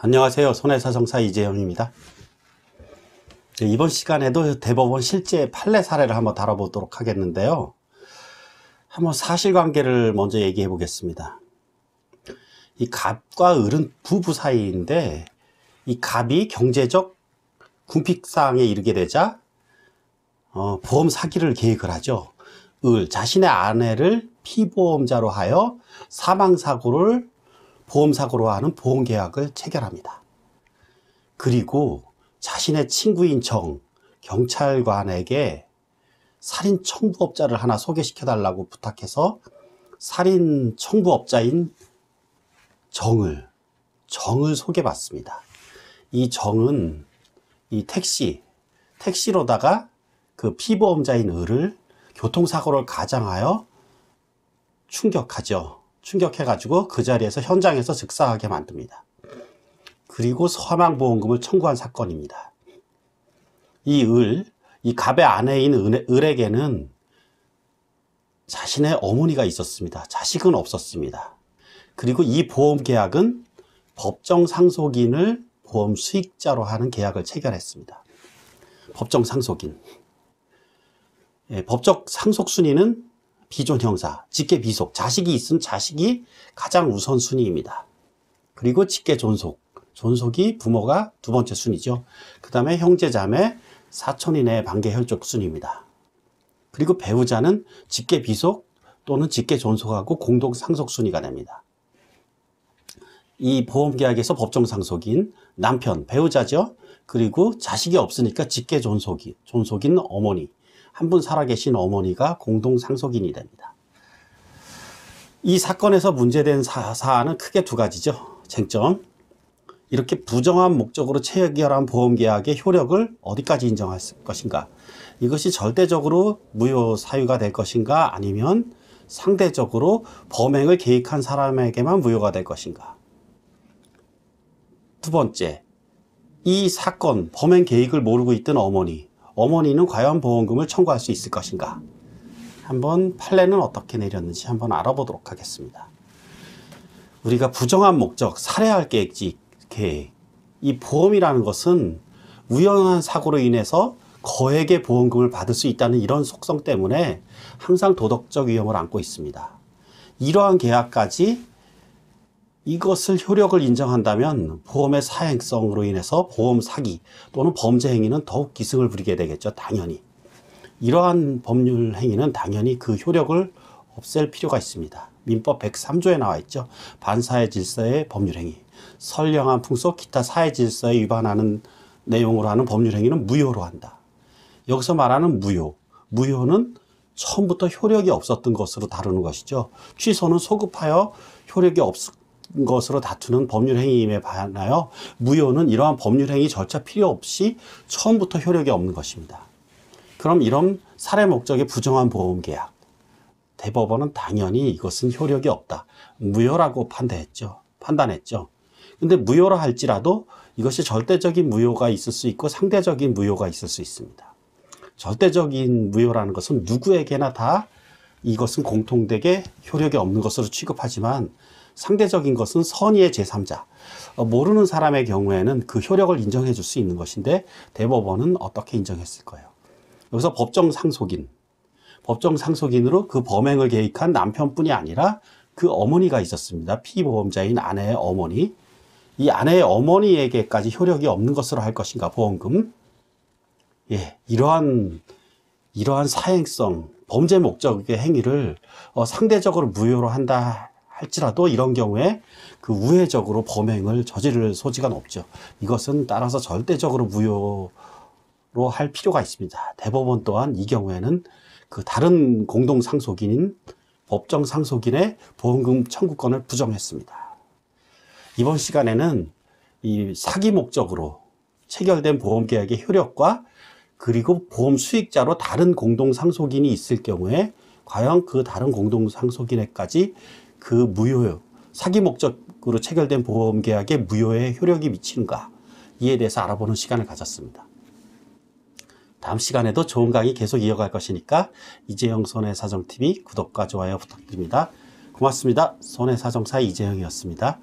안녕하세요. 손해사정사 이재영입니다. 이번 시간에도 대법원 실제 판례 사례를 한번 다뤄보도록 하겠는데요. 한번 사실관계를 먼저 얘기해 보겠습니다. 이 갑과 을은 부부 사이인데 이 갑이 경제적 궁핍상에 이르게 되자 보험 사기를 계획을 하죠. 을, 자신의 아내를 피보험자로 하여 사망사고를 보험사고로 하는 보험계약을 체결합니다. 그리고 자신의 친구인 정, 경찰관에게 살인 청부업자를 하나 소개시켜 달라고 부탁해서 살인 청부업자인 정을 소개받습니다. 이 정은 이 택시로다가 그 피보험자인 을을 교통사고를 가장하여 충격해가지고 그 자리에서 현장에서 즉사하게 만듭니다. 그리고 사망보험금을 청구한 사건입니다. 이 갑의 아내인 을에게는 자신의 어머니가 있었습니다. 자식은 없었습니다. 그리고 이 보험계약은 법정 상속인을 보험 수익자로 하는 계약을 체결했습니다. 법정 상속인. 법적 상속순위는 비존 형사, 직계 비속, 자식이 있으면 자식이 가장 우선순위입니다. 그리고 직계 존속, 존속이 부모가 두 번째 순위죠. 그 다음에 형제, 자매, 사촌인의 반계 혈족 순위입니다. 그리고 배우자는 직계 비속 또는 직계 존속하고 공동 상속 순위가 됩니다. 이 보험계약에서 법정 상속인 남편, 배우자죠. 그리고 자식이 없으니까 직계 존속인 어머니, 한 분 살아계신 어머니가 공동 상속인이 됩니다. 이 사건에서 문제된 사안은 크게 두 가지죠. 쟁점. 이렇게 부정한 목적으로 체결한 보험계약의 효력을 어디까지 인정할 것인가? 이것이 절대적으로 무효 사유가 될 것인가? 아니면 상대적으로 범행을 계획한 사람에게만 무효가 될 것인가? 두 번째, 이 사건, 범행 계획을 모르고 있던 어머니는 과연 보험금을 청구할 수 있을 것인가? 한번 판례는 어떻게 내렸는지 한번 알아보도록 하겠습니다. 우리가 부정한 목적, 살해할 계획, 이 보험이라는 것은 우연한 사고로 인해서 거액의 보험금을 받을 수 있다는 이런 속성 때문에 항상 도덕적 위험을 안고 있습니다. 이러한 계약까지 이것을 효력을 인정한다면 보험의 사행성으로 인해서 보험 사기 또는 범죄 행위는 더욱 기승을 부리게 되겠죠. 당연히. 이러한 법률 행위는 당연히 그 효력을 없앨 필요가 있습니다. 민법 103조에 나와 있죠. 반사회 질서의 법률 행위. 선량한 풍속, 기타 사회 질서에 위반하는 내용으로 하는 법률 행위는 무효로 한다. 여기서 말하는 무효는 처음부터 효력이 없었던 것으로 다루는 것이죠. 취소는 소급하여 효력이 없었던 것으로 다투는 법률 행위임에 반하여 무효는 이러한 법률 행위 절차 필요 없이 처음부터 효력이 없는 것입니다. 그럼 이런 살해 목적의 부정한 보험계약, 대법원은 당연히 이것은 효력이 없다, 무효라고 판단했죠. 근데 무효라 할지라도 이것이 절대적인 무효가 있을 수 있고 상대적인 무효가 있을 수 있습니다. 절대적인 무효라는 것은 누구에게나 다 이것은 공통되게 효력이 없는 것으로 취급하지만 상대적인 것은 선의의 제3자, 모르는 사람의 경우에는 그 효력을 인정해 줄 수 있는 것인데 대법원은 어떻게 인정했을 거예요? 여기서 법정 상속인으로 그 범행을 계획한 남편뿐이 아니라 그 어머니가 있었습니다. 피보험자인 아내의 어머니. 이 아내의 어머니에게까지 효력이 없는 것으로 할 것인가, 보험금? 이러한 사행성, 범죄 목적의 행위를 상대적으로 무효로 한다 할지라도 이런 경우에 그 우회적으로 범행을 저지를 소지가 높죠. 이것은 따라서 절대적으로 무효로 할 필요가 있습니다. 대법원 또한 이 경우에는 그 다른 공동 상속인인 법정 상속인의 보험금 청구권을 부정했습니다. 이번 시간에는 이 사기 목적으로 체결된 보험계약의 효력과 그리고 보험 수익자로 다른 공동 상속인이 있을 경우에 과연 그 다른 공동 상속인에까지 그 사기 목적으로 체결된 보험계약의 무효의 효력이 미치는가, 이에 대해서 알아보는 시간을 가졌습니다. 다음 시간에도 좋은 강의 계속 이어갈 것이니까 이재영 손해사정TV 구독과 좋아요 부탁드립니다. 고맙습니다. 손해사정사 이재영이었습니다.